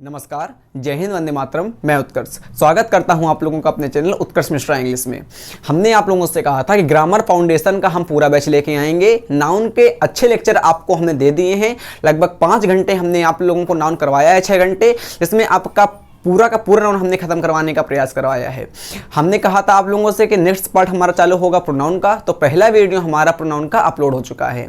नमस्कार, जय हिंद, वंदे मातरम। मैं उत्कर्ष स्वागत करता हूं आप लोगों का अपने चैनल उत्कर्ष मिश्रा इंग्लिश में। हमने आप लोगों से कहा था कि ग्रामर फाउंडेशन का हम पूरा बैच लेके आएंगे। नाउन के अच्छे लेक्चर आपको हमने दे दिए हैं। लगभग 5 घंटे हमने आप लोगों को नाउन करवाया है, 6 घंटे, जिसमें आपका पूरा का पूरा नाउन हमने खत्म करवाने का प्रयास करवाया है। हमने कहा था आप लोगों से कि नेक्स्ट पार्ट हमारा चालू होगा प्रोनाउन का, तो पहला वीडियो हमारा प्रोनाउन का अपलोड हो चुका है।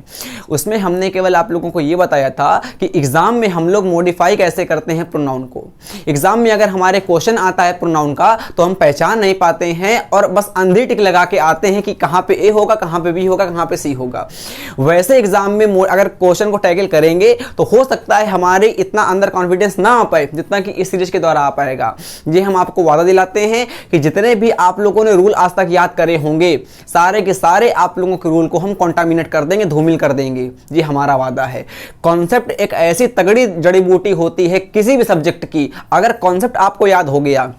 उसमें हमने केवल आप लोगों को ये बताया था कि एग्जाम में हम लोग मॉडिफाई कैसे करते हैं प्रोनाउन को। एग्जाम में अगर हमारे क्वेश्चन आता है प्रोनाउन का तो हम पहचान नहीं पाते हैं और बस अंधी टिक लगा के आते हैं कि कहाँ पे ए होगा, कहाँ पे बी होगा, कहाँ पे सी होगा। वैसे एग्जाम में अगर क्वेश्चन को टैकल करेंगे तो हो सकता है हमारे इतना अंदर कॉन्फिडेंस ना आ पाए जितना कि इस सीरीज के द्वारा आ पाएगा। ये हम आपको वादा दिलाते हैं कि जितने भी आप लोगों ने रूल आज तक याद करे होंगे, सारे के सारे आप लोगों के रूल को हम कॉन्टामिनेट कर देंगे, धूमिल कर देंगे। ये हमारा वादा है। कॉन्सेप्ट एक ऐसी तगड़ी जड़ी बूटी होती है किसी भी सब्जेक्ट की। अगर कॉन्सेप्ट आपको याद हो गया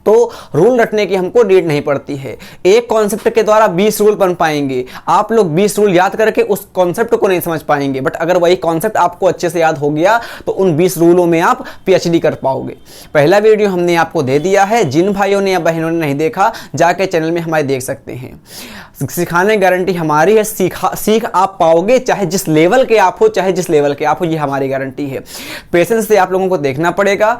तो रूल रटने की हमको नीड नहीं पड़ती है। एक कॉन्सेप्ट के द्वारा 20 रूल बन पाएंगे। आप लोग 20 रूल याद करके उस कॉन्सेप्ट को नहीं समझ पाएंगे, बट अगर वही कॉन्सेप्ट आपको अच्छे से याद हो गया तो उन 20 रूलों में आप पीएचडी कर पाओगे। पहला वीडियो हमने आपको दे दिया है। जिन भाइयों ने या बहनों ने नहीं देखा, जाके चैनल में हमारे देख सकते हैं। सिखाने गारंटी हमारी है। सीख आप पाओगे, चाहे जिस लेवल के आप हो, चाहे जिस लेवल के आप हो, ये हमारी गारंटी है। पेशेंस से आप लोगों को देखना पड़ेगा।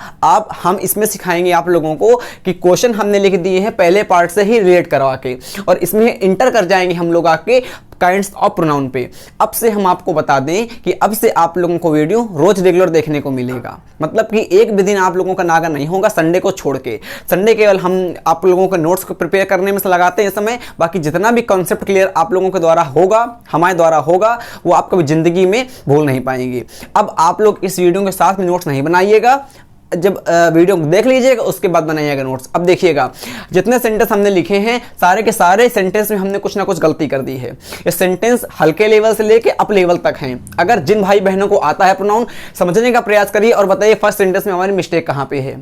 हम इसमें सिखाएंगे आप लोगों को कि क्वेश्चन हमने लिख दिए हैं पहले पार्ट से ही रिलेट करवा के, और इसमें इंटर कर जाएंगे हम लोग आके काइंड्स ऑफ प्रोनाउन पे। अब से हम आपको बता दें कि अब से आप लोगों को वीडियो रोज रेगुलर देखने को मिलेगा। मतलब कि एक भी दिन आप लोगों का नागा नहीं होगा, संडे को छोड़ के। संडे केवल हम आप लोगों को नोट्स को प्रिपेयर करने में से लगाते हैं इस समय। बाकी जितना भी कॉन्सेप्ट क्लियर आप लोगों के द्वारा होगा, हमारे द्वारा होगा, वो आप कभी जिंदगी में भूल नहीं पाएंगे। अब आप लोग इस वीडियो के साथ में नोट्स नहीं बनाइएगा, जब वीडियो देख लीजिएगा उसके बाद बनाइएगा नोट्स। अब देखिएगा, जितने सेंटेंस हमने लिखे हैं सारे के सारे सेंटेंस में हमने कुछ ना कुछ गलती कर दी है। ये सेंटेंस हल्के लेवल से लेके अप लेवल तक हैं। अगर जिन भाई बहनों को आता है प्रोनाउन, समझने का प्रयास करिए और बताइए फर्स्ट सेंटेंस में हमारी मिस्टेक कहाँ पे है।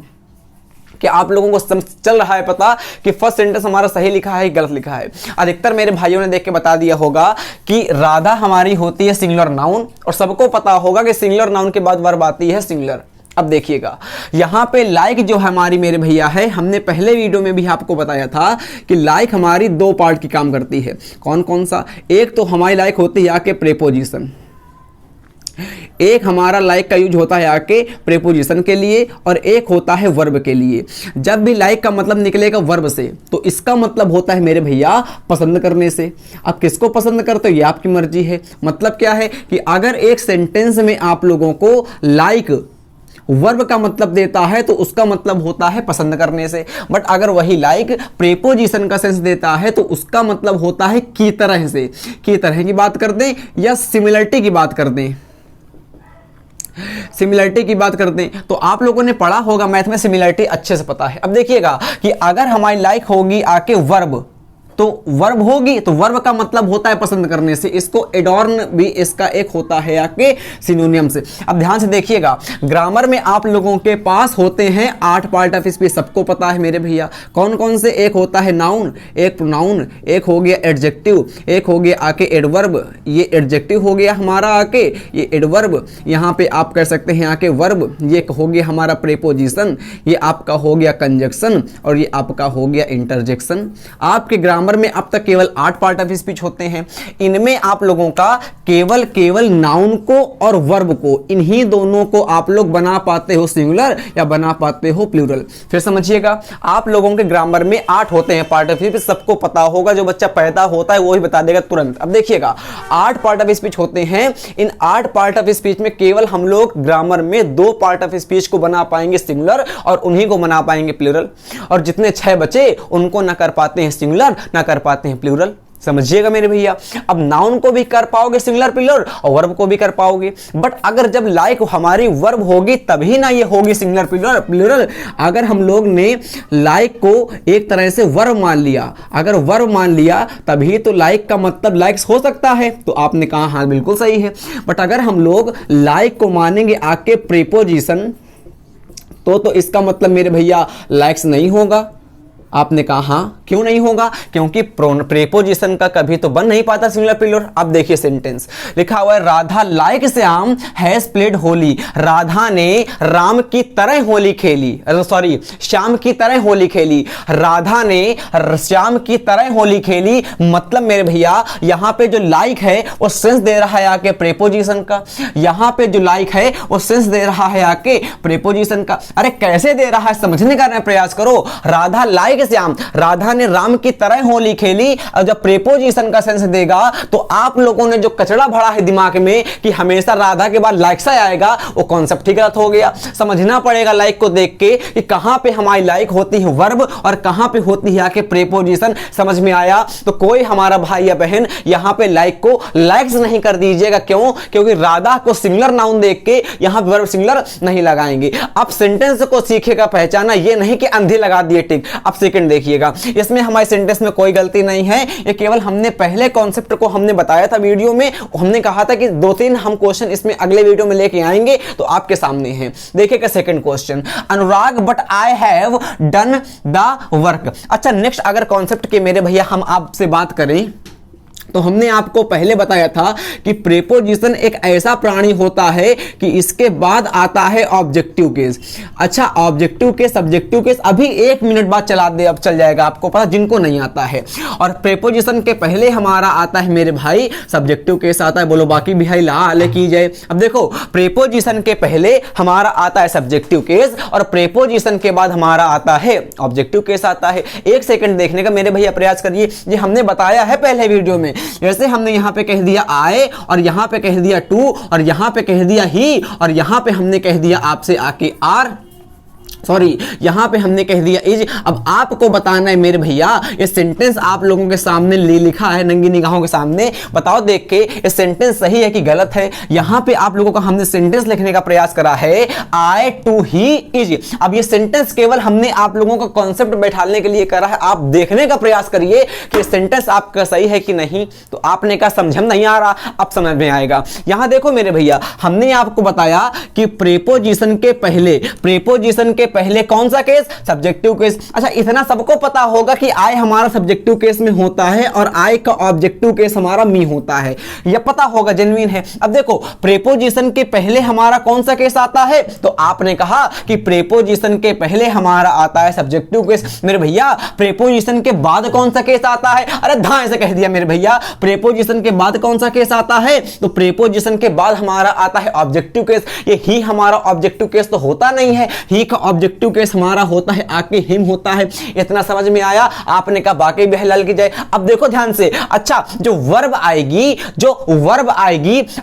कि आप लोगों को चल रहा है पता कि फर्स्ट सेंटेंस हमारा सही लिखा है, गलत लिखा है। अधिकतर मेरे भाइयों ने देख के बता दिया होगा कि राधा हमारी होती है सिंगुलर नाउन, और सबको पता होगा कि सिंगुलर नाउन के बाद वर्ब आती है सिंगुलर। अब देखिएगा, यहां पे लाइक जो हमारी मेरे भैया है, हमने पहले वीडियो में भी आपको बताया था कि लाइक हमारी 2 पार्ट की काम करती है। कौन कौन सा? एक तो हमारी लाइक होती है आके प्रेपोजिशन। एक हमारा लाइक का यूज होता है आके प्रेपोजिशन के लिए, और एक होता है वर्ब के लिए। जब भी लाइक का मतलब निकलेगा वर्ब से तो इसका मतलब होता है मेरे भैया पसंद करने से। अब किसको पसंद करते हो ये आपकी मर्जी है। मतलब क्या है कि अगर एक सेंटेंस में आप लोगों को लाइक वर्ब का मतलब देता है तो उसका मतलब होता है पसंद करने से। बट अगर वही लाइक प्रेपोजिशन का सेंस देता है तो उसका मतलब होता है की तरह से। की तरह की बात कर दें या सिमिलरिटी की बात कर दें, सिमिलरिटी की बात करते हैं तो आप लोगों ने पढ़ा होगा मैथ में, सिमिलरिटी अच्छे से पता है। अब देखिएगा कि अगर हमारी लाइक होगी आके वर्ब, तो वर्ब होगी तो वर्ब का मतलब होता है पसंद करने से। इसको एडॉर्न भी इसका एक होता है आके सिनोनियम से। अब ध्यान से देखिएगा, ग्रामर में आप लोगों के पास होते हैं 8 पार्ट ऑफ स्पीच, सबको पता है मेरे भैया। कौन कौन से? एक होता है नाउन, एक प्रोनाउन, एक हो गया एडजेक्टिव, एक हो गया आके एडवर्ब। ये एडजेक्टिव हो गया हमारा आके, ये एडवर्ब, यहां पे आप कह सकते हैं आके वर्ब। ये हो गया हमारा प्रेपोजिशन, ये आपका हो गया कंजक्शन, और ये आपका हो गया इंटरजेक्शन। आपके ग्रामर में अब तक केवल 8 पार्ट ऑफ स्पीच होते हैं। इनमें आप लोगों का केवल नाउन को और वर्ब को, इन्हीं दोनों को आप लोग बना पाते हो सिंगुलर या बना पाते हो प्लूरल। फिर समझिएगा, आप लोगों के ग्रामर में 8 होते हैं पार्ट ऑफ स्पीच, सबको पता होगा। जो बच्चा पैदा होता है वो ही बता देगा तुरंत। अब देखिएगा, 8 पार्ट ऑफ स्पीच होते हैं। इन 8 पार्ट ऑफ स्पीच में केवल हम लोग ग्रामर में 2 पार्ट ऑफ स्पीच को बना पाएंगे सिंगुलर, और उन्हीं को बना पाएंगे प्लूरल। और जितने 6 बचे उनको ना कर पाते हैं सिंगुलर, ना कर पाते हैं प्लूरल। समझिएगा मेरे भैया, अब नाउन को भी कर पाओगे सिंगुलर प्लूरल, और वर्ब को भी कर पाओगे। बट अगर जब लाइक हमारी वर्ब होगी तभी ना ये होगी सिंगुलर प्लूरल। अगर हम लोग ने लाइक को एक तरह से वर्ब मान लिया, अगर वर्ब मान लिया तभी तो लाइक का मतलब लाइक्स हो सकता है। तो आपने कहा हाँ बिल्कुल सही है। बट अगर हम लोग लाइक को मानेंगे आके प्रेपोजिशन तो इसका मतलब मेरे भैया लाइक्स नहीं होगा। आपने कहा हाँ, क्यों नहीं होगा, क्योंकि प्रेपोजिशन का कभी तो बन नहीं पाता सिंगुलर प्लूरल। अब देखिए सेंटेंस लिखा हुआ है, Radha like Shyam has played Holi, Radha ने राम की तरह होली खेली, सॉरी श्याम की तरह होली खेली, राधा ने श्याम की तरह होली खेली। मतलब मेरे भैया यहां पे जो लाइक है वो सेंस दे रहा है आके प्रेपोजिशन का, यहां पे जो लाइक है वो सेंस दे रहा है आके प्रेपोजिशन का। अरे कैसे दे रहा है समझने का प्रयास करो। राधा लाइक श्याम, राधा ने राम की तरह होली खेली, और जब प्रेपोजिशन का सेंस देगा तो आप लोगों ने जो कचड़ा भरा है दिमाग में कि हमेशा राधा के बाद लाइक सा आएगा, वो कॉन्सेप्ट ही गलत हो गया। समझना पड़ेगा लाइक को देख के कि कहां पे हमारी लाइक होती है वर्ब और कहां पे होती है आके प्रेपोजिशन। समझ में आया? तो कोई हमारा भाई या बहन यहां पे लाइक को लाइक्स नहीं कर दीजिएगा। क्यों? क्योंकि राधा को सिंगुलर नाउन देख के यहां वर्ब सिंगुलर नहीं लगाएंगे। अब सेंटेंस को सीखेगा पहचाना, ये नहीं कि अंधे लगा दिए टिक। अब सेकंड देखिएगा, इसमें हमारे सेंटेंस में कोई गलती नहीं है, ये केवल हमने पहले कॉन्सेप्ट को हमने बताया था वीडियो में। हमने कहा था कि 2-3 हम क्वेश्चन इसमें अगले वीडियो में लेके आएंगे, तो आपके सामने है। देखिएगा second question, Anurag but I have done the work. अच्छा नेक्स्ट अगर कॉन्सेप्ट के मेरे भैया हम आपसे बात करें तो हमने आपको पहले बताया था कि प्रेपोजिशन एक ऐसा प्राणी होता है कि इसके बाद आता है ऑब्जेक्टिव केस। अच्छा ऑब्जेक्टिव केस, सब्जेक्टिव केस अभी 1 मिनट बाद चला दे, अब चल जाएगा आपको पता जिनको नहीं आता है। और प्रेपोजिशन के पहले हमारा आता है मेरे भाई सब्जेक्टिव केस आता है। बोलो बाकी भी भाई लाल की जाए। अब देखो प्रेपोजिशन के पहले हमारा आता है सब्जेक्टिव केस और प्रेपोजिशन के बाद हमारा आता है ऑब्जेक्टिव केस आता है। एक सेकंड देखने का मेरे भैया प्रयास करिए, ये हमने बताया है पहले वीडियो में। जैसे हमने यहां पे कह दिया आए और यहां पे कह दिया टू और यहां पे कह दिया ही और यहां पे हमने कह दिया आपसे आके आर, सॉरी यहां पे हमने कह दिया इज। अब आपको बताना है मेरे भैया, ये सेंटेंस आप लोगों के सामने लिखा है नंगी निगाहों के सामने, बताओ देख के ये सेंटेंस सही है कि गलत है। यहां पे आप लोगों का हमने सेंटेंस लिखने का प्रयास करा है आई टू ही इज। अब ये सेंटेंस केवल हमने आप लोगों का कॉन्सेप्ट बैठाने के लिए करा है। आप देखने का प्रयास करिए कि सेंटेंस आपका सही है कि नहीं। तो आपने कहा समझ नहीं आ रहा, अब समझ में आएगा। यहां देखो मेरे भैया, हमने आपको बताया कि प्रेपोजिशन के पहले कौन सा केस? Subjective case. अच्छा इतना सबको पता होगा कि आई हमारा सब्जेक्टिव केस में होता है और आई का ऑब्जेक्टिव केस हमारा मी होता है, यह पता होगा, जेन्युइन है। अब देखो प्रेपोजिशन के पहले हमारा कौन सा केस आता है? तो आपने कहा कि प्रेपोजिशन के पहले हमारा आता है सब्जेक्टिव केस। मेरे भैया प्रेपोजिशन के बाद कौन सा केस आता है? अरे धाए से कह दिया मेरे भैया, प्रेपोजिशन के बाद कौन सा केस आता है? तो प्रेपोजिशन के बाद हमारा आता है ऑब्जेक्टिव केस। ये ही हमारा ऑब्जेक्टिव केस तो होता नहीं है, ही का ऑब्जेक्टिव केस हमारा होता है आके हिम होता है। इतना समझ में आया? आपने कहा बाकी भी हलाल की जाए। अब देखो ध्यान से, अच्छा जो वर्ब आएगी,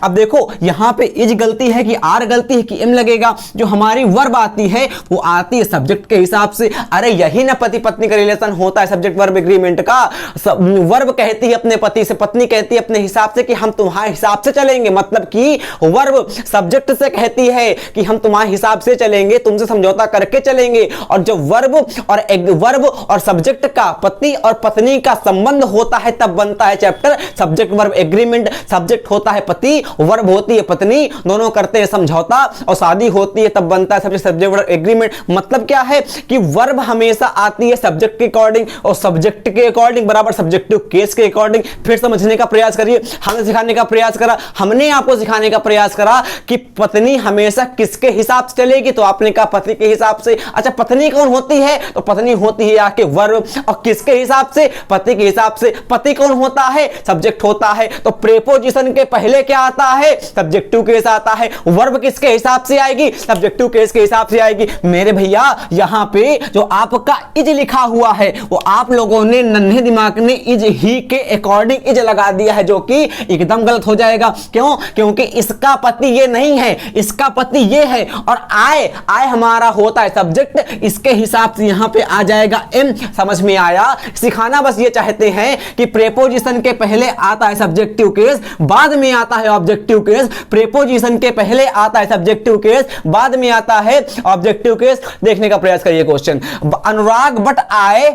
अब देखो यहां पे इज गलती है कि आर गलती है कि एम लगेगा। जो हमारी वर्ब आती है वो आती है सब्जेक्ट के हिसाब से। अरे यही ना पति पत्नी का रिलेशन होता है सब्जेक्ट वर्ब एग्रीमेंट का। वर्ब कहती है अपने पति से, पत्नी कहती है अपने हिसाब से कि हम तुम्हारे हिसाब से चलेंगे। मतलब कि वर्ब सब्जेक्ट से कहती है कि हम तुम्हारे हिसाब से चलेंगे, तुमसे समझौता करके चलेंगे। और जब वर्ब और सब्जेक्ट का पति और पत्नी का संबंध होता है तब बनता है chapter subject verb agreement. Subject होता है पति, वर्ब होती है पत्नी, दोनों करते हैं समझौता और शादी होती है तब बनता है सब्जेक्ट वर्ब एग्रीमेंट। मतलब क्या है कि वर्ब हमेशा आती है सब्जेक्ट के अकॉर्डिंग और सब्जेक्ट के अकॉर्डिंग बराबर सब्जेक्टिव केस के अकॉर्डिंग। फिर समझने का प्रयास करिए, हमने सिखाने का प्रयास करा, हमने आपको सिखाने का प्रयास करा कि पत्नी हमेशा किसके हिसाब से चलेगी, तो आपने कहा पति के हिसाब से। अच्छा पत्नी कौन होती है? तो पत्नी होती है आके वर्ब, और किसके हिसाब से? पति के हिसाब से। पति कौन होता है? सब्जेक्ट होता है। तो प्रेपोजिशन के पहले क्या आता है? सब्जेक्टिव केस आता है। वर्ब किसके हिसाब से आएगी? सब्जेक्टिव केस के हिसाब से आएगी। मेरे भैया यहां पे जो आपका इज लिखा हुआ है वो आप लोगों ने नन्हे दिमाग ने इज ही के अकॉर्डिंग इज लगा दिया है, जो कि एकदम गलत हो जाएगा। क्यों? क्योंकि इसका पति ये नहीं है, इसका पति ये है। और आए हमारा होता है सब्जेक्ट, इसके हिसाब से यहां पे आ जाएगा एम। समझ में आया? सिखाना बस ये चाहते हैं कि प्रेपोजिशन के पहले आता है सब्जेक्टिव केस, बाद में आता है ऑब्जेक्टिव केस। प्रेपोजिशन के पहले आता है सब्जेक्टिव केस, बाद में आता है ऑब्जेक्टिव केस। देखने का प्रयास करिए question, Anurag but I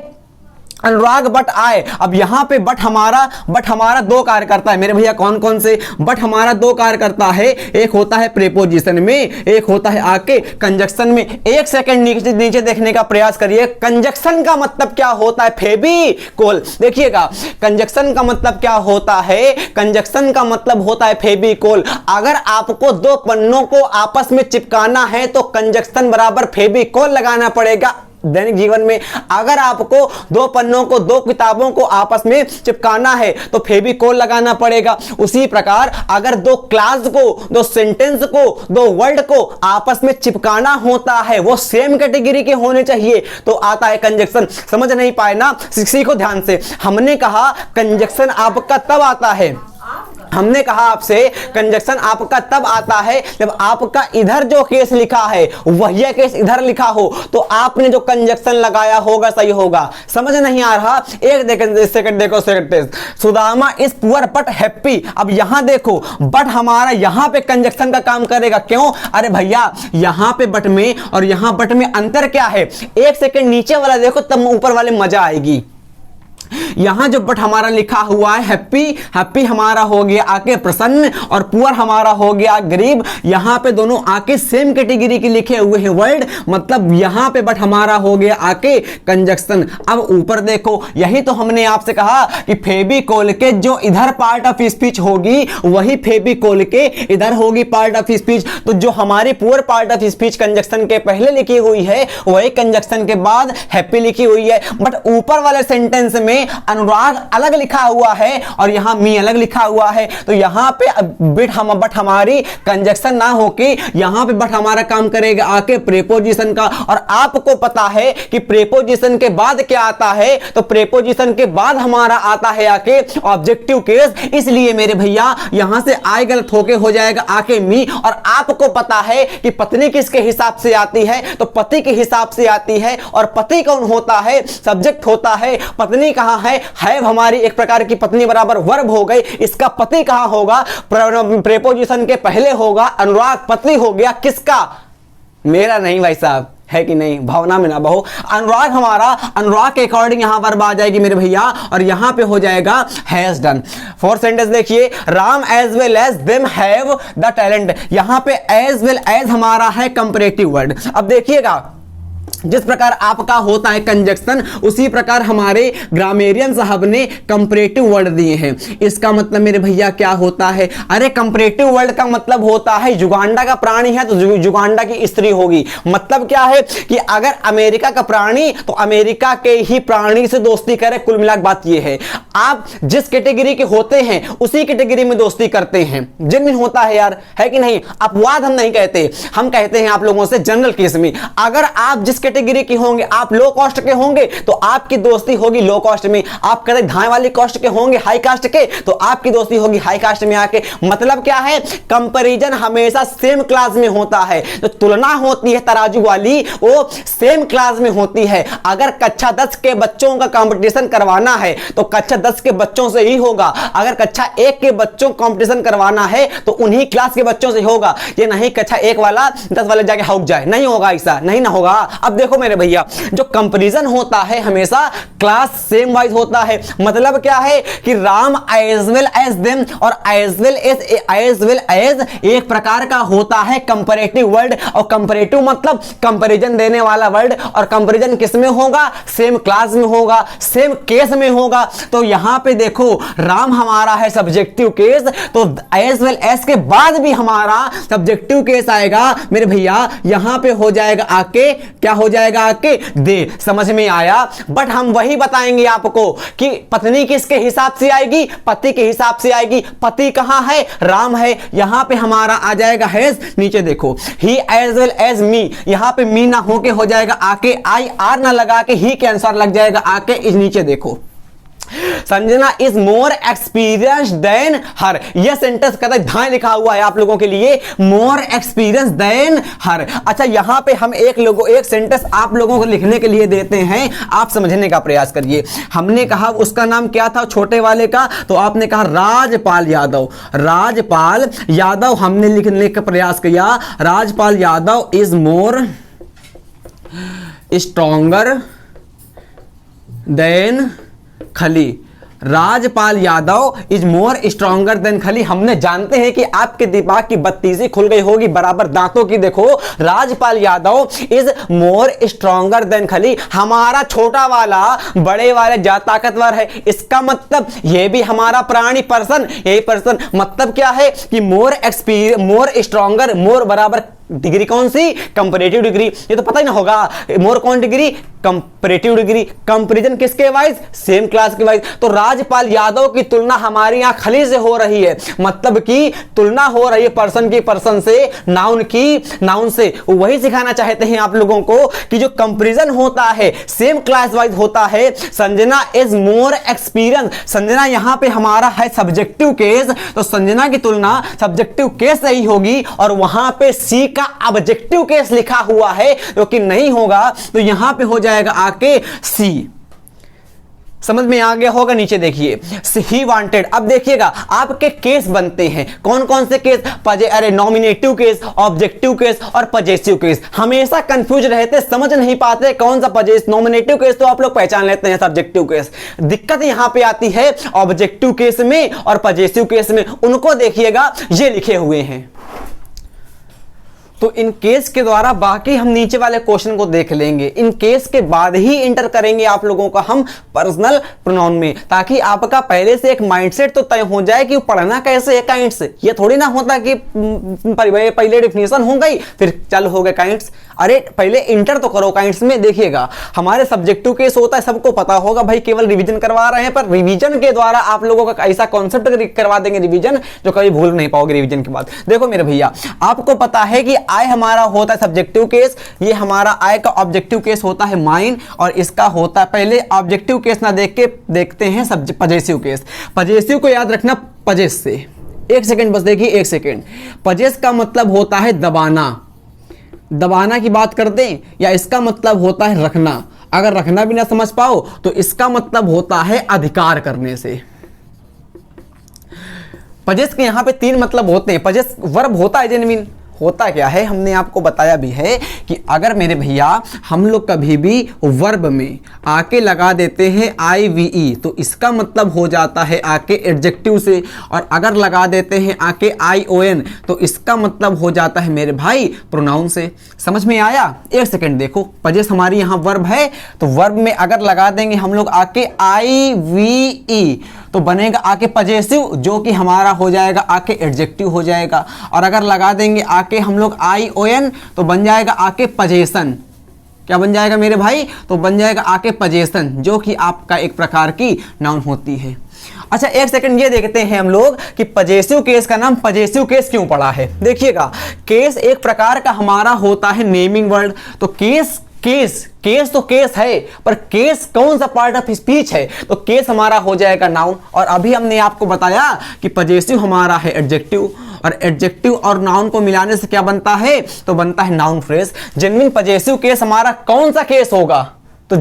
Anurag but आए। अब यहां पे बट हमारा दो कार्य करता है मेरे भैया। कौन कौन से? बट हमारा दो कार्य करता है, एक होता है प्रीपोजिशन में, एक होता है आके कंजक्शन में। एक सेकंड नीचे देखने का प्रयास करिए। कंजक्शन का मतलब क्या होता है? फेविकोल। देखिएगा कंजक्शन का मतलब क्या होता है? कंजक्शन का मतलब होता है फेविकोल। अगर आपको दो पन्नों को आपस में चिपकाना है तो कंजक्शन बराबर फेविकोल लगाना पड़ेगा। दैनिक जीवन में अगर आपको दो पन्नों को, दो किताबों को आपस में चिपकाना है तो फेविकोल लगाना पड़ेगा। उसी प्रकार अगर दो क्लास को, दो सेंटेंस को, दो वर्ड को आपस में चिपकाना होता है, वो सेम कैटेगरी के होने चाहिए, तो आता है कंजक्शन। समझ नहीं पाए ना? सीखो ध्यान से। हमने कहा कंजक्शन आपका तब आता है, हमने कहा आपसे कंजक्शन आपका तब आता है जब आपका इधर जो केस लिखा है वही केस इधर लिखा हो, तो आपने जो कंजक्शन लगाया होगा सही होगा। समझ नहीं आ रहा? एक सेकंड देखो। Sudama is poor but happy. अब यहां देखो बट हमारा यहां पे कंजक्शन का काम करेगा। क्यों? अरे भैया यहां पे बट में और यहां बट में अंतर क्या है? एक सेकंड नीचे वाला देखो तब ऊपर वाले मजा आएगी। यहां जो बट हमारा लिखा हुआ है हैप्पी हमारा हो गया आके प्रसन्न और पुअर हमारा हो गया गरीब। यहां पे दोनों आके सेम कैटेगरी के लिखे हुए हैं वर्ड, मतलब यहां पे बट हमारा हो गया आके कंजक्शन। अब ऊपर देखो, यही तो हमने आपसे कहा कि फेविकोल के जो इधर पार्ट ऑफ स्पीच होगी वही फेविकोल के इधर होगी पार्ट ऑफ स्पीच। तो जो हमारी poor part of speech conjunction के पहले लिखी हुई है वही कंजक्शन के बाद हैप्पी लिखी हुई है। बट ऊपर वाले सेंटेंस में अनुराग अलग लिखा हुआ है और यहां मी अलग लिखा हुआ है, तो यहां पे बट हमारी कंजक्शन ना होके यहां पे बट हमारा काम करेगा आके प्रीपोजिशन का। और आपको पता है कि प्रीपोजिशन के बाद क्या आता है? तो प्रीपोजिशन के बाद हमारा आता है आके ऑब्जेक्टिव केस। इसलिए मेरे भैया यहां से आए गलत होके हो जाएगा आके मी। और आपको पता है कि पत्नी किसके हिसाब से आती है? तो पति के हिसाब से आती है। और पति कौन होता है? सब्जेक्ट होता है। पत्नी कहां है? हमारी एक प्रकार की पत्नी बराबर वर्ब हो गई। इसका पति कहां होगा? प्रीपोजिशन के पहले होगा। अनुराग पति हो गया किसका? मेरा नहीं भाई साहब, है कि नहीं? भावना में ना बहो। अनुराग हमारा, अनुराग के अकॉर्डिंग यहां वर्ब आ जाएगी मेरे भैया और यहां पे हो जाएगा हैज डन। फोर्थ सेंटेंस देखिए, Ram as well as them have the talent. यहां पे एज वेल एज हमारा है कंपैरेटिव वर्ड। अब देखिएगा जिस प्रकार आपका होता है कंजक्शन उसी प्रकार हमारे ग्रामेरियन साहब ने कंपैरेटिव वर्ड दिए हैं। इसका मतलब मेरे भैया क्या होता है? अरे कंपैरेटिव वर्ड का मतलब होता है युगांडा का प्राणी है तो युगांडा की स्त्री होगी। मतलब क्या है कि अगर अमेरिका का प्राणी तो अमेरिका के ही प्राणी से दोस्ती करे। कुल मिलाकर बात यह है, आप जिस कैटेगरी के होते हैं उसी कैटेगरी में दोस्ती करते हैं। जेन्युइन होता है यार, है कि नहीं? अपवाद हम नहीं कहते, हम कहते हैं आप लोगों से जनरल केस में। अगर आप जिस कैटेगरी के होंगे, आप लो कॉस्ट के होंगे तो आपकी दोस्ती होगी लो कॉस्ट में। आप कहते धाए वाली कॉस्ट के होंगे, हाई कास्ट के, तो आपकी दोस्ती होगी हाई कास्ट में आके। मतलब क्या है? कंपैरिजन हमेशा सेम क्लास में होता है। तो तुलना होती है तराजू वाली, वो सेम क्लास में होती है। अगर कक्षा 10 के बच्चों का कंपटीशन करवाना है तो कक्षा 10 के बच्चों से ही होगा। अगर कक्षा 1 के बच्चों को कंपटीशन करवाना है तो उन्हीं क्लास के बच्चों से होगा। ये नहीं कक्षा 1 वाला 10 वाले जाके हौक जाए, नहीं होगा, ऐसा नहीं ना होगा। अब देखो मेरे भैया, जो कंपैरिजन होता है हमेशा क्लास सेम वाइज होता है। मतलब क्या है कि Ram as well as them और एज वेल एज एक प्रकार का होता है कंपैरेटिव वर्ड। और कंपैरेटिव मतलब कंपैरिजन देने वाला वर्ड। और कंपैरिजन किस में होगा? सेम क्लास में होगा, सेम केस में होगा। तो यहां पे देखो राम हमारा है सब्जेक्टिव केस, तो एज वेल एज के बाद भी हमारा सब्जेक्टिव केस आएगा मेरे भैया। यहां पे हो जाएगा आके, क्या हो जाएगा आके? दे। समझ में आया? बट हम वही बताएंगे आपको कि पत्नी किसके हिसाब से आएगी? पति के हिसाब से आएगी। पति कहां है? राम है। यहां पे हमारा आ जाएगा हैज। नीचे देखो, ही एज वेल एज मी, यहां पे मी ना होके हो जाएगा आके आई आर ना लगा के ही के आंसर लग जाएगा आके। इस नीचे देखो, Sanjana is more experience than her. यह सेंटेंस कहता है, धाए लिखा हुआ है आप लोगों के लिए, मोर एक्सपीरियंस देन हर। अच्छा, यहां पे हम एक सेंटेंस आप लोगों को लिखने के लिए देते हैं, आप समझने का प्रयास करिए। हमने कहा उसका नाम क्या था छोटे वाले का? तो आपने कहा राजपाल यादव। राजपाल यादव हमने लिखने का प्रयास किया। Rajpal Yadav is more stronger than Khali. Rajpal Yadav is more stronger than Khali. हमने जानते हैं कि आपके दिमाग की बत्तीसी खुल गई होगी बराबर दांतों की। देखो, Rajpal Yadav is more stronger than खली। हमारा छोटा वाला बड़े वाले ज्यादा ताकतवर है। इसका मतलब ये भी हमारा प्राणी पर्सन, यही पर्सन मतलब क्या है कि मोर स्ट्रॉन्गर, मोर बराबर डिग्री कौन सी, कंपैरेटिव डिग्री। ये तो पता ही ना होगा, मोर कौन डिग्री, कंपैरेटिव डिग्री। कंपैरिजन किसके वाइज, सेम क्लास के वाइज। तो राजपाल यादव की तुलना हमारी यहां खली से हो रही है, मतलब कि तुलना हो रही है पर्सन की पर्सन से, नाउन की नाउन से। वही सिखाना चाहते हैं आप लोगों को कि जो कंपैरिजन होता है सेम क्लास वाइज होता है। Sanjana is more experience. Sanjana यहां पे हमारा है सब्जेक्टिव केस, तो संजना की तुलना सब्जेक्टिव केस से ही होगी, और वहां पे सी का ऑब्जेक्टिव केस लिखा हुआ है, जो कि नहीं होगा, तो यहां पे हो जाएगा आके सी। समझ में आ गया होगा। नीचे देखिए, ही वांटेड। अब देखिएगा आपके केस बनते हैं, कौन कौन से case, nominative case, objective case और पजेसिव केस। हमेशा कंफ्यूज रहते, समझ नहीं पाते कौन सा पजेस। नॉमिनेटिव केस तो आप लोग पहचान लेते हैं, सब्जेक्टिव केस। दिक्कत यहां पे आती है ऑब्जेक्टिव केस में और पजेसिव केस में। उनको देखिएगा, ये लिखे हुए हैं। तो इन केस के द्वारा बाकी हम नीचे वाले क्वेश्चन को देख लेंगे। इन केस के बाद ही इंटर करेंगे आप लोगों का हम पर्सनल प्रोनाउन में, ताकि आपका पहले से एक माइंडसेट तो तय हो जाए कि पढ़ना कैसे है काइंड्स। ये थोड़ी ना होता कि पहले डेफिनेशन हो गई फिर चल हो गए काइंड्स। अरे पहले इंटर तो करो काइंड्स में। देखिएगा हमारे सब्जेक्टिव केस होता है, सबको पता होगा भाई, केवल रिवीजन करवा रहे हैं, पर रिवीजन के द्वारा आप लोगों का ऐसा कॉन्सेप्ट करवा देंगे रिवीजन, जो कभी भूल नहीं पाओगे रिवीजन के बाद। देखो मेरे भैया, आपको पता है कि आई हमारा होता है सब्जेक्टिव केस, ये हमारा आई का ऑब्जेक्टिव केस होता है माइन, और इसका होता है, पहले ऑब्जेक्टिव केस ना देख के देखते हैं पजेसिव केस। पजेसिव को याद रखना पजेस से। एक सेकंड बस देखिए, एक सेकंड। पजेस का मतलब होता है दबाना, दबाना की बात करते हैं, या इसका मतलब होता है रखना। अगर रखना भी ना समझ पाओ तो इसका मतलब होता है अधिकार करने से। पजेस के यहां पे तीन मतलब होते हैं। पजेस वर्ब होता है जेन्युइन। होता क्या है, हमने आपको बताया भी है कि अगर मेरे भैया हम लोग कभी भी वर्ब में आके लगा देते हैं IVE, तो इसका मतलब हो जाता है आके एडजेक्टिव से, और अगर लगा देते हैं आके ION, तो इसका मतलब हो जाता है मेरे भाई प्रोनाउन से। समझ में आया? एक सेकंड देखो, पजेस हमारी यहाँ वर्ब है, तो वर्ब में अगर लगा देंगे हम लोग आके IVE, तो बनेगा आके पजेसिव, जो कि हमारा हो जाएगा आके एडजेक्टिव हो जाएगा। और अगर लगा देंगे आके हम लोग ION, तो बन जाएगा आके पजेशन। क्या बन जाएगा मेरे भाई? तो बन जाएगा आके पजेशन, जो कि आपका एक प्रकार की नाउन होती है। अच्छा एक सेकंड ये देखते हैं हम लोग कि पजेसिव केस का नाम पजेसिव केस क्यों पड़ा है। देखिएगा, केस एक प्रकार का हमारा होता है नेमिंग वर्ड। तो केस तो केस है, पर केस कौन सा पार्ट ऑफ स्पीच है, तो केस हमारा हो जाएगा नाउन। और अभी हमने आपको बताया कि पजेसिव हमारा है एडजेक्टिव, और एडजेक्टिव और नाउन को मिलाने से क्या बनता है, तो बनता है noun phrase. Genuine possessive case हमारा कौन सा केस होगा, तो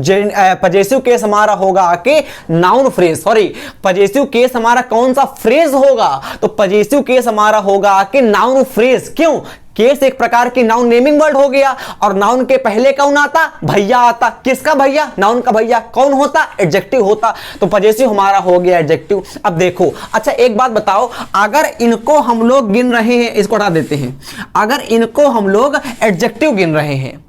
पजेसिव केस हमारा होगा आके noun phrase. Sorry, possessive case हमारा कौन सा फ्रेज होगा, तो पजेसिव केस हमारा होगा आके नाउन फ्रेज। क्यों? केस एक प्रकार की नाउन नेमिंग वर्ड हो गया, और नाउन के पहले कौन आता, भैया आता। किसका भैया? नाउन का भैया। कौन होता? एडजेक्टिव होता। तो पजेसिव हमारा हो गया एडजेक्टिव। अब देखो, अच्छा एक बात बताओ, अगर इनको हम लोग गिन रहे हैं, इसको हटा देते हैं, अगर इनको हम लोग एडजेक्टिव गिन रहे हैं,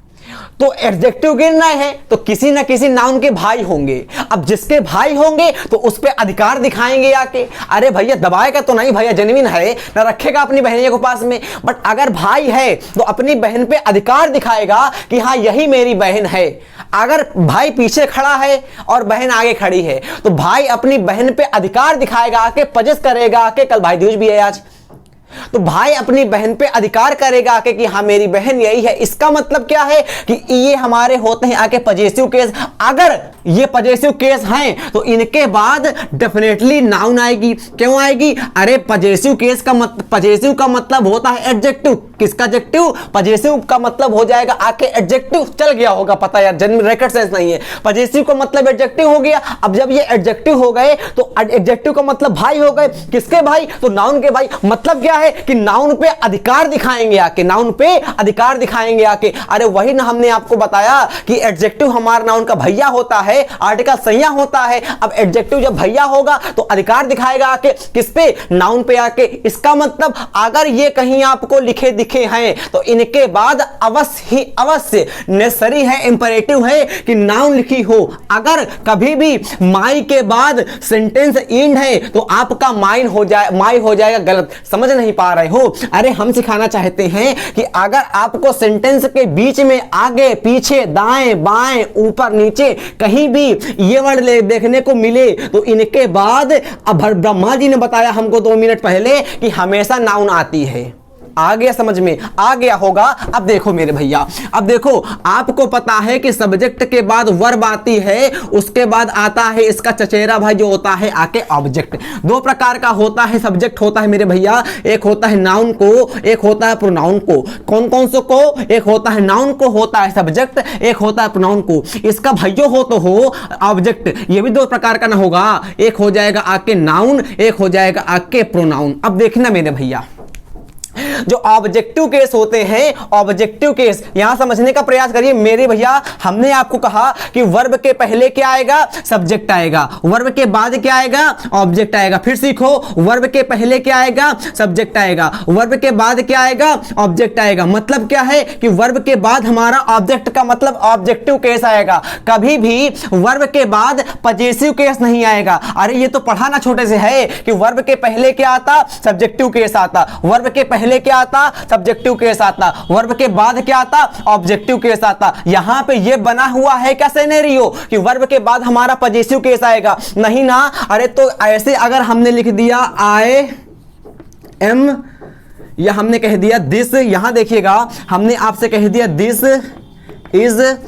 तो एडजेक्टिव गिनना है तो किसी ना किसी नाउन के भाई होंगे। अब जिसके भाई होंगे तो उस पे अधिकार दिखाएंगे आके। अरे भैया दबाएगा तो नहीं, भैया जेन्युइन है ना, रखेगा अपनी बहनिया को पास में। बट अगर भाई है तो अपनी बहन पे अधिकार दिखाएगा कि हाँ यही मेरी बहन है। अगर भाई पीछे खड़ा है और बहन आगे खड़ी है, तो भाई अपनी बहन पे अधिकार दिखाएगा आके, पजेस करेगा आके। कल भाई दूज भी है आज, तो भाई अपनी बहन पे अधिकार करेगा आके कि हाँ मेरी बहन यही है। इसका मतलब क्या है कि ये हमारे होते हैं आके पजेसिव केस। अगर ये पजेसिव केस हैं तो इनके बाद डेफिनेटली नाउन आएगी। क्यों आएगी? अरे पजेसिव केस का पजेसिव का मतलब होता है एडजेक्टिव। किसका एडजेक्टिव? पजेसिव का मतलब हो जाएगा आके एडजेक्टिव। चल गया होगा पता यार, जन्म रेकर्ड सेंस नहीं है। पजेसिव का मतलब एडजेक्टिव हो गया। अब जब ये एडजेक्टिव हो गए तो एडजेक्टिव का मतलब भाई हो गए। किसके भाई? तो नाउन के भाई। मतलब क्या है है कि नाउन पे अधिकार दिखाएंगे आके, नाउन पे अधिकार दिखाएंगे आके। अरे वही ना हमने आपको बताया कि एडजेक्टिव हमारा नाउन का भैया होता है, आर्टिकल सैया होता है। अब एडजेक्टिव जब भैया होगा तो अधिकार दिखाएगा आके किस पे, नाउन पे आके। इसका मतलब अगर ये कहीं आपको लिखे दिखे हैं तो इनके बाद अवश्य ही अवश्य नेसेसरी है, इंपरेटिव है कि नाउन लिखी हो। अगर कभी भी माई के बाद सेंटेंस एंड है तो आपका माई हो जाएगा गलत। समझ नहीं पा रहे हो? अरे हम सिखाना चाहते हैं कि अगर आपको सेंटेंस के बीच में आगे पीछे दाएं बाएं ऊपर नीचे कहीं भी ये वर्ड देखने को मिले तो इनके बाद, अब ब्रह्मा जी ने बताया हमको 2 मिनट पहले कि हमेशा नाउन आती है। आ गया समझ में? आ गया होगा। अब देखो मेरे भैया, अब देखो आपको पता है कि सब्जेक्ट के बाद वर्ब आती है, उसके बाद आता है इसका चचेरा भाई जो होता है आके ऑब्जेक्ट। 2 प्रकार का होता है सब्जेक्ट होता है मेरे भैया, एक होता है नाउन को, एक होता है प्रोनाउन को। कौन कौन से को? एक होता है नाउन को होता है सब्जेक्ट, एक होता है प्रोनाउन को। इसका भैया हो तो हो ऑब्जेक्ट। ये भी 2 प्रकार का ना होगा, एक हो जाएगा आके नाउन, एक हो जाएगा आके प्रोनाउन। अब देखना मेरे भैया, जो ऑब्जेक्टिव केस होते हैं, ऑब्जेक्टिव केस यहां समझने का प्रयास करिए मेरे भैया। हमने आपको कहा कि वर्ब के पहले क्या आएगा? सब्जेक्ट आएगा। वर्ब के बाद क्या आएगा? ऑब्जेक्ट आएगा। फिर सीखो, वर्ब के पहले क्या आएगा? सब्जेक्ट आएगा। वर्ब के बाद क्या आएगा? ऑब्जेक्ट आएगा। मतलब क्या है कि वर्ब के बाद हमारा ऑब्जेक्ट का मतलब ऑब्जेक्टिव केस आएगा। कभी भी वर्ब के बाद पजेसिव केस नहीं आएगा। अरे ये तो पढ़ा ना छोटे से है कि वर्ब के पहले क्या आता? सब्जेक्टिव केस आता। वर्ब के पहले क्या आता? सब्जेक्टिव केस आता। वर्ब के बाद क्या आता? ऑब्जेक्टिव केस आता। यहां पे ये बना हुआ है क्या सिनेरियो कि वर्ब के बाद हमारा पजेसिव केस आएगा? नहीं ना। अरे तो ऐसे अगर हमने लिख दिया आई एम, या हमने कह दिया दिस, यहां देखिएगा हमने आपसे कह दिया दिस इज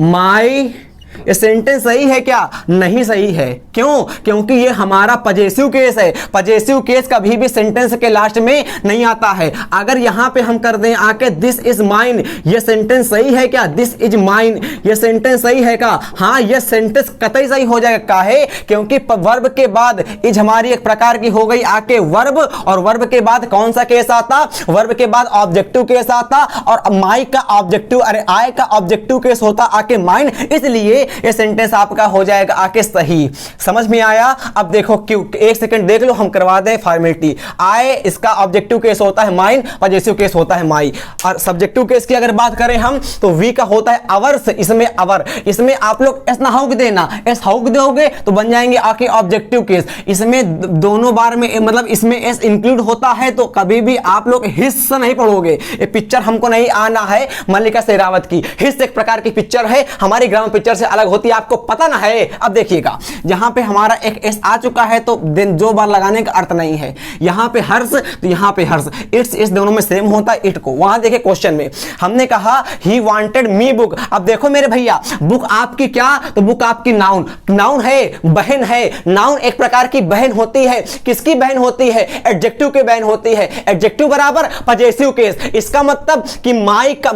माई, ये सेंटेंस सही है क्या? नहीं सही है। क्यों? क्योंकि ये हमारा पजेसिव केस है। पजेसिव केस कभी भी सेंटेंस के लास्ट में नहीं आता है। अगर यहां पे हम कर दें आके दिस इज माइन, ये सेंटेंस सही है क्या? दिस इज माइन, ये सेंटेंस सही है क्या? हाँ, ये सेंटेंस कतई सही हो जाएगा। काहे? क्योंकि वर्ब के बाद इज हमारी एक प्रकार की हो गई आके वर्ब, और वर्ब के बाद कौन सा केस आता? वर्ब के बाद ऑब्जेक्टिव केस आता, और माई का ऑब्जेक्टिव, अरे आई का ऑब्जेक्टिव केस होता आके माइन। इसलिए ये सेंटेंस आपका हो जाएगा आके सही। समझ में आया? अब देखो क्यों, 1 सेकंड देख लो, हम करवा दें फॉर्मेलिटी। आए इसका ऑब्जेक्टिव केस होता है माइन, पजेसिव केस होता है माई। और सब्जेक्टिव केस की अगर बात करें हम तो वी का होता है अवर्स, इसमें अवर। इसमें आप लोग एस ना हाउक देना, एस हाउक दोगे तो बन जाएंगे आके ऑब्जेक्टिव केस। इसमें दोनों बार में मतलब इसमें एस इंक्लूड होता है तो कभी भी आप लोग हिस्सा नहीं पढ़ोगे। ये पिक्चर हमको नहीं आना है मल्लिका शेरावत की। हिस्स एक प्रकार की पिक्चर है, हमारी ग्राम पिक्चर से अलग होती है, आपको पता ना है। अब देखिएगा, जहां पे हमारा एक एस आ चुका है तो दिन 2 बार लगाने का अर्थ नहीं है। यहां पे हर्ष तो यहां पे हर्ष, इट्स इस दोनों में सेम होता है इट को। वहां देखिए क्वेश्चन में हमने कहा ही वांटेड मी बुक। अब देखो मेरे भैया, बुक आपकी क्या? तो बुक आपकी नाउन, नाउन है, बहन है। नाउन एक प्रकार की बहन होती है। किसकी बहन होती है? एडजेक्टिव की बहन होती है। एडजेक्टिव बराबर पजेसिव केस। इसका मतलब कि माई का,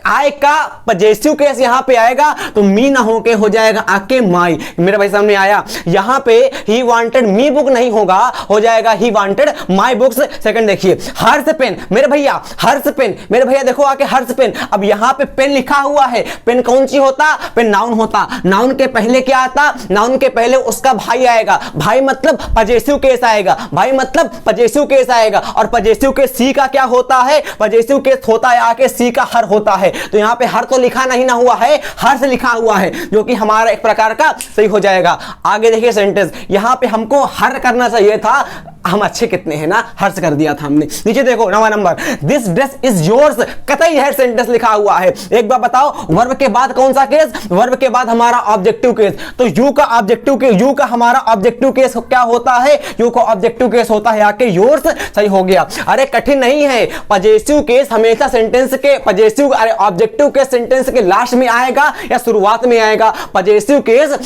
आई का पजेसिव केस यहां पे आएगा तो मी ना होके हो जाएगा आके माई। मेरे भाई सामने आया, यहां पे ही वांटेड मी बुक नहीं होगा, हो जाएगा he wanted my books. Second देखिए, हर्ष पेन, मेरे भैया हर्ष पेन, मेरे भैया देखो आके हर्ष पेन। अब यहां पे पेन लिखा हुआ है, पेन कौन सी होता? पेन नाउन होता। नाउन के पहले क्या आता? नाउन के पहले उसका भाई आएगा। भाई मतलब पजेसिव केस आएगा। भाई मतलब पजेसिव केस आएगा। और पजेसिव केस सी का क्या होता है? पजेसिव केस होता है आके सी का हर होता है। तो यहां पे हर तो लिखा नहीं ना हुआ है, हर्ष लिखा हुआ है, जो कि हमारा एक प्रकार का सही हो जाएगा। आगे देखिए सेंटेंस, यहां पे हमको हर करना चाहिए था, हम अच्छे कितने हैं ना, हर्ष कर दिया था हमने। नीचे देखो 9वां नंबर, दिस ड्रेस इज योर्स, कतई है सेंटेंस लिखा हुआ है। एक बार बताओ, वर्ब के बाद कौन सा केस? वर्ब के बाद हमारा ऑब्जेक्टिव केस। तो यू का ऑब्जेक्टिव केस, यू का हमारा ऑब्जेक्टिव केस क्या होता है? यू का ऑब्जेक्टिव केस होता है आके योर्स। सही हो गया। अरे कठिन नहीं है, पजेसिव केस हमेशा सेंटेंस के पजेसिव, अरे ऑब्जेक्टिव केस सेंटेंस के लास्ट में आएगा या शुरुआत में आएगा? Possessive case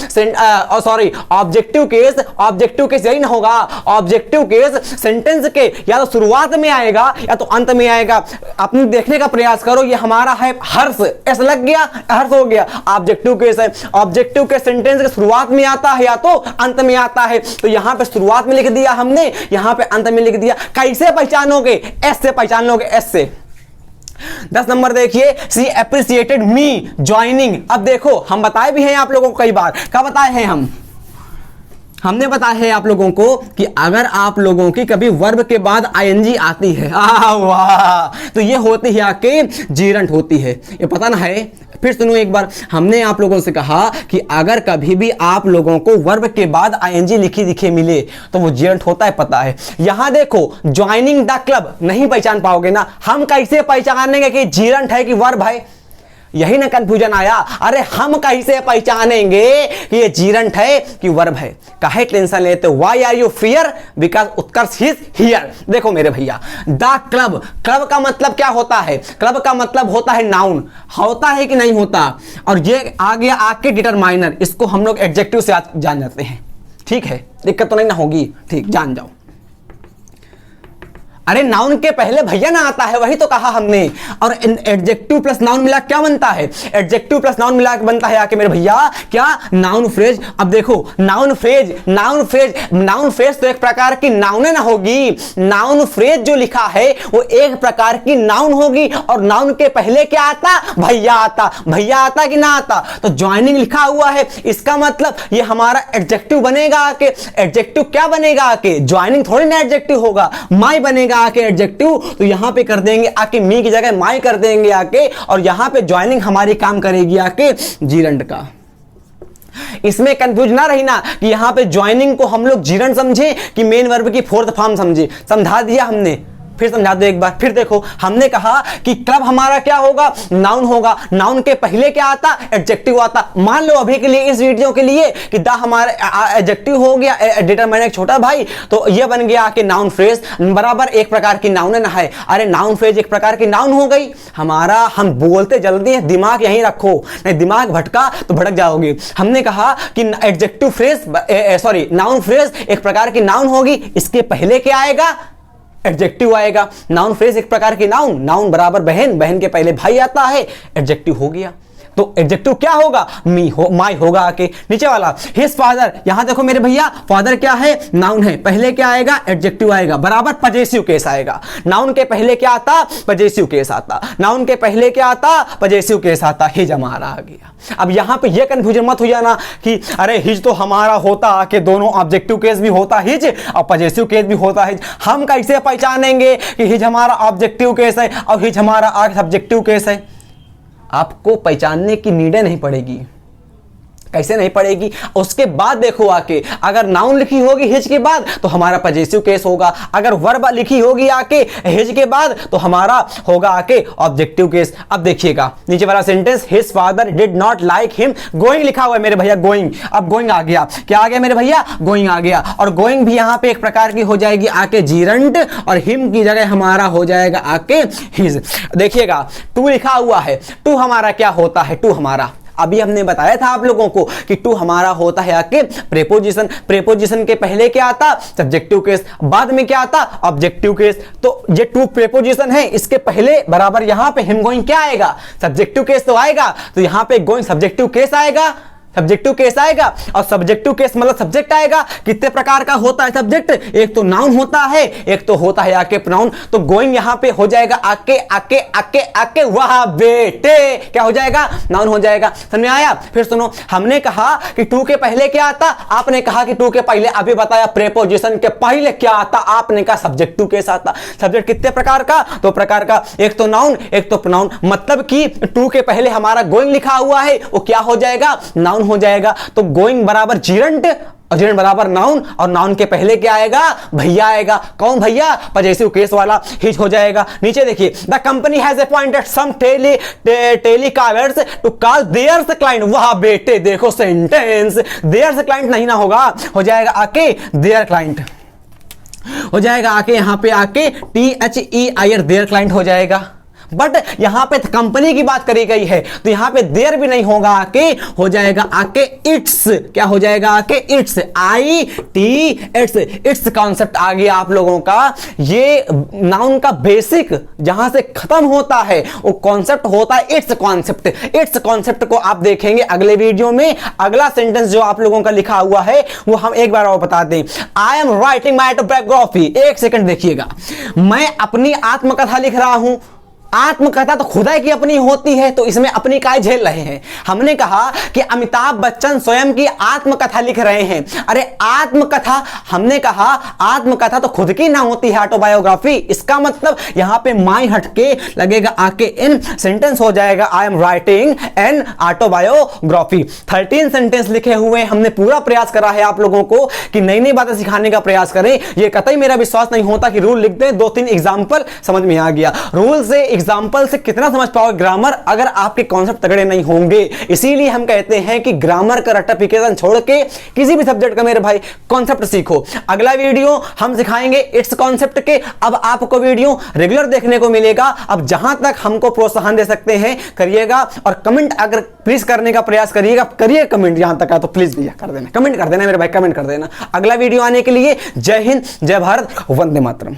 sorry objective case, objective case यही ना होगा। ऑब्जेक्टिव केस सेंटेंस के या तो शुरुआत में आएगा या तो अंत में आएगा। अपने देखने का प्रयास करो, ये हमारा है हर्ष, ऐसा लग गया हर्ष हो गया, ऑब्जेक्टिव केस है। ऑब्जेक्टिव केस सेंटेंस के शुरुआत में आता है या तो अंत में आता है, तो यहां पे शुरुआत में लिख दिया हमने, यहां पे अंत में लिख दिया। कैसे पहचानोगे? एस से पहचान लोगे, एस से। 10 नंबर देखिए, सी एप्रिसिएटेड मी ज्वाइनिंग। अब देखो हम बताए भी हैं आप लोगों को कई बार, क्या बताए हैं हमने बताया है आप लोगों को कि अगर आप लोगों की कभी वर्ब के बाद आईएनजी आती है, वाह, तो ये होती है आके जीरंट होती है, ये पता ना है। फिर सुनो एक बार, हमने आप लोगों से कहा कि अगर कभी भी आप लोगों को वर्ब के बाद आईएनजी लिखी दिखे मिले तो वो जीरंट होता है, पता है। यहां देखो ज्वाइनिंग द क्लब नहीं पहचान पाओगे ना, हम कैसे पहचानेंगे कि जीरंट है कि वर्ब है? यही ना कंफ्यूजन आया। अरे हम कैसे पहचानेंगे कि ये जीरंट है कि वर्ब है? काहे टेंशन लेते हो? Why are you fear? Because Utkarsh is here. देखो मेरे भैया, द क्लब, क्लब का मतलब क्या होता है? क्लब का मतलब होता है नाउन, होता है कि नहीं होता? और ये आ गया आके डिटरमाइनर, इसको हम लोग एडजेक्टिव से जान जाते हैं, ठीक है, दिक्कत तो नहीं ना होगी, ठीक, जान जाओ। अरे नाउन के पहले भैया ना आता है, वही तो कहा हमने। और एडजेक्टिव प्लस नाउन मिला क्या बनता है? एडजेक्टिव प्लस नाउन मिला बनता है आके मेरे भैया क्या? Noun phrase. अब देखो noun phrase, noun phrase, noun phrase तो एक प्रकार की नाउन ना होगी। नाउन फ्रेज जो लिखा है वो एक प्रकार की नाउन होगी, और नाउन के पहले क्या आता? भैया आता। भैया आता कि ना आता? तो ज्वाइनिंग लिखा हुआ है, इसका मतलब ये हमारा एडजेक्टिव बनेगा आके। एडजेक्टिव क्या बनेगा आके? ज्वाइनिंग थोड़ी ना एडजेक्टिव होगा, माई बनेगा आके एडजेक्टिव। तो यहां पे कर देंगे आके मी की जगह माई कर देंगे आके, और यहां पे ज्वाइनिंग हमारी काम करेगी आके जीरंट का। इसमें कंफ्यूज ना रही ना कि यहां पे ज्वाइनिंग को हम लोग जीरंट समझे कि मेन वर्ब की फोर्थ फॉर्म समझे। समझा दिया हमने, फिर समझा दो एक बार। फिर देखो हमने कहा कि क्लब हमारा क्या होगा? नाउन होगा। नाउन के पहले क्या आता? एडजेक्टिव आता। मान लो अभी के लिए इस वीडियो के लिए कि द हमारा एडजेक्टिव हो गया, डिटरमाइनर एक छोटा भाई, तो ये बन गया कि नाउन फ्रेज बराबर एक प्रकार की नाउन ना है। अरे नाउन फ्रेज एक प्रकार की नाउन हो गई हमारा। हम बोलते जल्दी है, दिमाग यहीं रखो, नहीं दिमाग भटका तो भटक जाओगे। हमने कहा कि adjective phrase sorry noun phrase एक प्रकार की नाउन होगी, इसके पहले क्या आएगा? एडजेक्टिव आएगा। नाउन फ्रेज एक प्रकार की नाउन, नाउन बराबर बहन, बहन के पहले भाई आता है, एडजेक्टिव हो गया। तो एडजेक्टिव क्या होगा? मी हो, माई होगा आके। नीचे वाला हिज फादर, यहां देखो मेरे भैया फादर क्या है? नाउन है, पहले क्या आएगा? एडजेक्टिव आएगा, बराबर पजेसिव केस आएगा। नाउन के पहले क्या आता? पजेसिव केस आता। नाउन के पहले क्या आता? पजेसिव केस आता। हिज हमारा आ गया। अब यहां पे ये कंफ्यूजन मत हो जाना कि अरे हिज तो हमारा होता कि दोनों ऑब्जेक्टिव केस भी होता हिज और पजेसिव केस भी होता हिज। हम कैसे पहचानेंगे कि हिज हमारा ऑब्जेक्टिव केस है और हिज हमारा सब्जेक्टिव केस है? आपको पहचानने की नीड नहीं पड़ेगी। कैसे नहीं पड़ेगी? उसके बाद देखो आके, अगर नाउन लिखी होगी हिज के बाद तो हमारा पजेसिव केस होगा, अगर वर्ब लिखी होगी आके हिज के बाद तो हमारा होगा आके ऑब्जेक्टिव केस। अब देखिएगा नीचे वाला sentence, his father did not like him going लिखा हुआ है मेरे भैया, गोइंग। अब गोइंग आ गया, क्या आ गया मेरे भैया? गोइंग आ गया। और गोइंग भी यहां पे एक प्रकार की हो जाएगी आके जीरंट, और हिम की जगह हमारा हो जाएगा आके हिज। देखिएगा टू लिखा हुआ है, टू हमारा क्या होता है? टू हमारा अभी हमने बताया था आप लोगों को कि टू हमारा होता है आके प्रेपोजिशन। प्रेपोजिशन के पहले क्या आता? सब्जेक्टिव केस, बाद में क्या आता? Objective case. तो ये टू प्रेपोजिशन है, इसके पहले बराबर यहां पे हिम गोइंग क्या आएगा? सब्जेक्टिव केस तो आएगा, तो यहां पे गोइंग सब्जेक्टिव केस आएगा, सब्जेक्टिव केस आएगा। और सब्जेक्टिव केस मतलब सब्जेक्ट आएगा। कितने प्रकार का होता है सब्जेक्ट? एक तो नाउन होता है, एक तो होता है आके प्रोनाउन। तो गोइंग यहां पे हो जाएगा आके आके आके आके, वाह बेटे, क्या हो जाएगा? नाउन हो जाएगा। समझ में आया? फिर सुनो, हमने कहा कि टू के पहले क्या आता? आपने कहा कि टू के पहले, अभी बताया प्रेपोजिशन के पहले क्या आता? आपने कहा सब्जेक्टिव केस आता। सब्जेक्ट कितने प्रकार का? दो प्रकार का, एक तो नाउन एक तो प्रोनाउन। मतलब कि टू के पहले हमारा गोइंग लिखा हुआ है, वो क्या हो जाएगा? नाउन हो जाएगा। तो गोइंग बराबर जीरंट, और जीरंट बराबर नाउन, और नाउन के पहले क्या आएगा? भैया आएगा। कौन भैया? पजेसिव केस वाला, हिज हो जाएगा। नीचे देखिए, the company has appointed some telecallers to call theirs client. वाह बेटे, देखो सेंटेंस, देयर्स क्लाइंट नहीं ना होगा, हो जाएगा आके देयर क्लाइंट, हो जाएगा आके यहां पे आके THEIR देयर क्लाइंट हो जाएगा। बट यहां पे कंपनी की बात करी गई है तो यहां पे देयर भी नहीं होगा, आके हो जाएगा आके इट्स। क्या हो जाएगा आके it's, I T it's. It's concept आ गया आप लोगों का। ये नाउन का बेसिक जहां से खत्म होता है वो कॉन्सेप्ट होता है इट्स कॉन्सेप्ट। इट्स कॉन्सेप्ट को आप देखेंगे अगले वीडियो में। अगला सेंटेंस जो आप लोगों का लिखा हुआ है वो हम एक बार और बता दें। I am writing my autobiography. एक सेकंड देखिएगा, मैं अपनी आत्मकथा लिख रहा हूं। आत्मकथा तो खुदा की अपनी होती है, तो इसमें अपनी काय झेल रहे हैं। हमने कहा कि अमिताभ बच्चन स्वयं की आत्मकथा लिख रहे हैं। अरे आत्मकथा, हमने कहा आत्मकथा तो खुद की ना होती है ऑटोबायोग्राफी। इसका मतलब यहां पे माई हटके लगेगा आके इन, सेंटेंस हो जाएगा I am writing an autobiography. 13 sentence लिखे हुए। हमने पूरा प्रयास करा है आप लोगों को कि नई नई बातें सिखाने का प्रयास करें। यह कतई मेरा विश्वास नहीं होता कि रूल लिख दें, 2-3 एग्जाम्पल समझ में आ गया। रूल से एग्जाम्पल से कितना समझ पाओगे ग्रामर, अगर आपके कॉन्सेप्ट तगड़े नहीं होंगे। इसीलिए हम कहते हैं कि ग्रामर का रट्टाफिकेशन छोड़ के किसी भी सब्जेक्ट का मेरे भाई कॉन्सेप्ट सीखो। अगला वीडियो हम सिखाएंगे इट्स कॉन्सेप्ट के। अब आपको वीडियो रेगुलर देखने को मिलेगा। अब जहां तक हमको प्रोत्साहन दे सकते हैं करिएगा, और कमेंट अगर प्लीज करने का प्रयास करिएगा, करिए कमेंट। यहां तक है तो प्लीज भैया कर देना, कमेंट कर देना मेरे भाई, कमेंट कर देना। अगला वीडियो आने के लिए जय हिंद, जय भारत, वंदे मातरम।